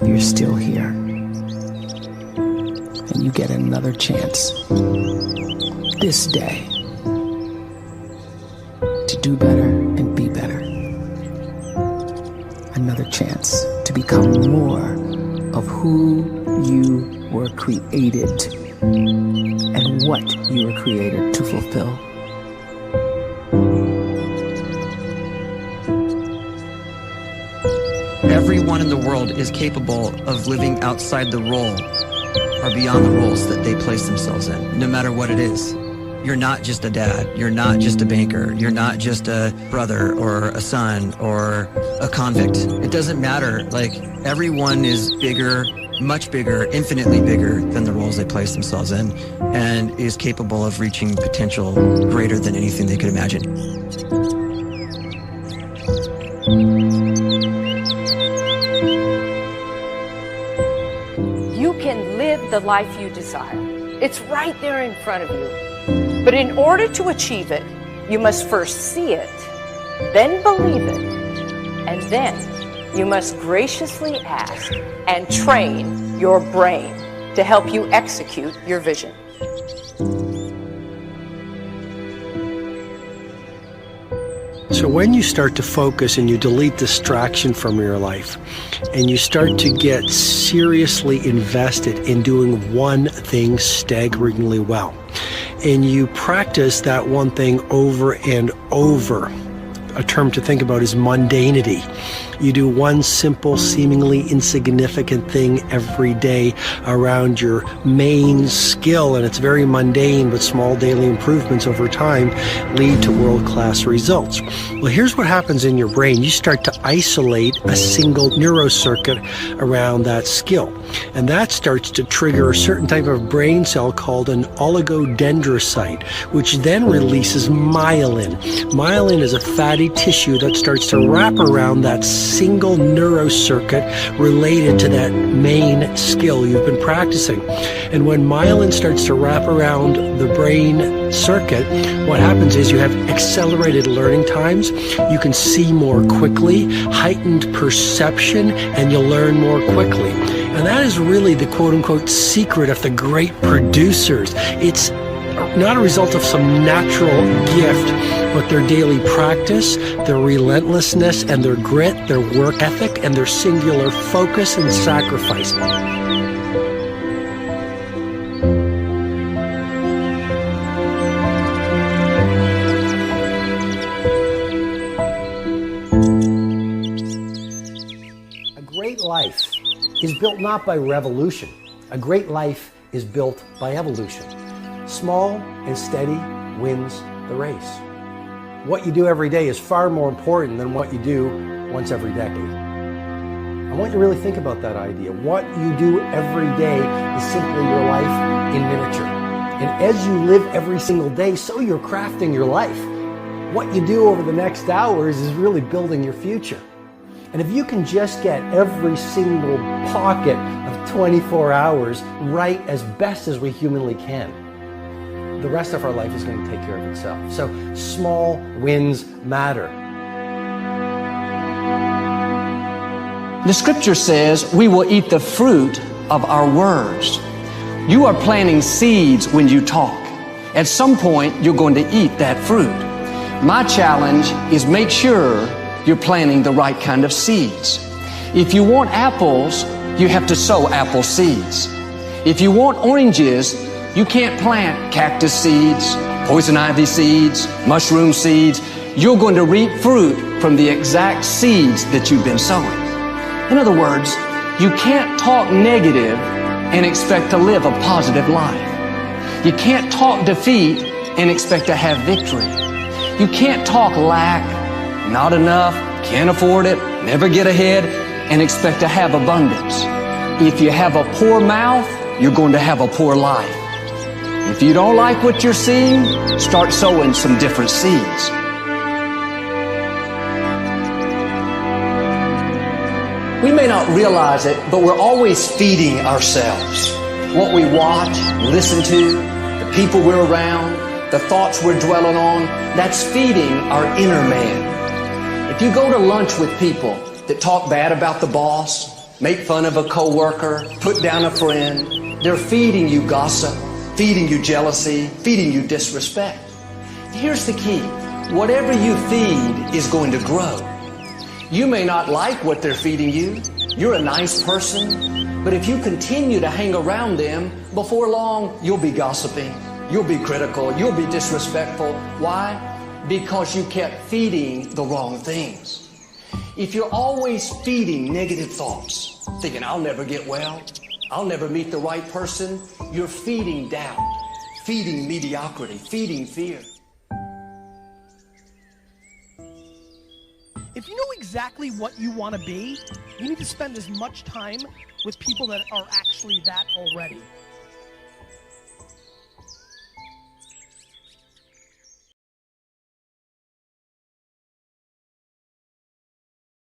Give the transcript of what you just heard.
you're still here. And you get another chance this day to do better and be better. Another chance to become more of who you were created and what you were created to fulfill. Everyone in the world is capable of living outside the role or beyond the roles that they place themselves in, no matter what it is. You're not just a dad, you're not just a banker, you're not just a brother or a son or a convict. It doesn't matter. Like, everyone is bigger, much bigger, infinitely bigger than the roles they place themselves in, and is capable of reaching potential greater than anything they could imagine. You can live the life you desire. It's right there in front of you. But in order to achieve it, you must first see it, then believe it, and then you must graciously ask and train your brain to help you execute your vision. So when you start to focus and you delete distraction from your life, and you start to get seriously invested in doing one thing staggeringly well, and you practice that one thing over and over, a term to think about is mundanity. You do one simple, seemingly insignificant thing every day around your main skill, and it's very mundane, but small daily improvements over time lead to world-class results. Well, here's what happens in your brain. You start to isolate a single neurocircuit around that skill, and that starts to trigger a certain type of brain cell called an oligodendrocyte, which then releases myelin. Myelin is a fatty tissue that starts to wrap around that single neurocircuit related to that main skill you've been practicing. And when myelin starts to wrap around the brain circuit, what happens is you have accelerated learning times, you can see more quickly, heightened perception, and you'll learn more quickly. And that is really the quote-unquote secret of the great producers. It's not a result of some natural gift, but their daily practice, their relentlessness and their grit, their work ethic, and their singular focus and sacrifice. A great life is built not by revolution. A great life is built by evolution. Small and steady wins the race. What you do every day is far more important than what you do once every decade. I want you to really think about that idea. What you do every day is simply your life in miniature. And as you live every single day, so you're crafting your life. What you do over the next hours is really building your future. And if you can just get every single pocket of 24 hours right as best as we humanly can, the rest of our life is going to take care of itself. So small wins matter. The scripture says we will eat the fruit of our words. You are planting seeds when you talk. At some point, you're going to eat that fruit. My challenge is make sure you're planting the right kind of seeds. If you want apples, you have to sow apple seeds. If you want oranges, you can't plant cactus seeds, poison ivy seeds, mushroom seeds. You're going to reap fruit from the exact seeds that you've been sowing. In other words, you can't talk negative and expect to live a positive life. You can't talk defeat and expect to have victory. You can't talk lack, not enough, can't afford it, never get ahead, and expect to have abundance. If you have a poor mouth, you're going to have a poor life. If you don't like what you're seeing, start sowing some different seeds. We may not realize it, but we're always feeding ourselves. What we watch, listen to, the people we're around, the thoughts we're dwelling on, that's feeding our inner man. If you go to lunch with people that talk bad about the boss, make fun of a coworker, put down a friend. They're feeding you gossip, feeding you jealousy, feeding you disrespect. Here's the key. Whatever you feed is going to grow. You may not like what they're feeding you. You're a nice person. But if you continue to hang around them, before long, you'll be gossiping. You'll be critical. You'll be disrespectful. Why? Because you kept feeding the wrong things. If you're always feeding negative thoughts, thinking, I'll never get well, I'll never meet the right person, you're feeding doubt, feeding mediocrity, feeding fear. If you know exactly what you want to be, you need to spend as much time with people that are actually that already.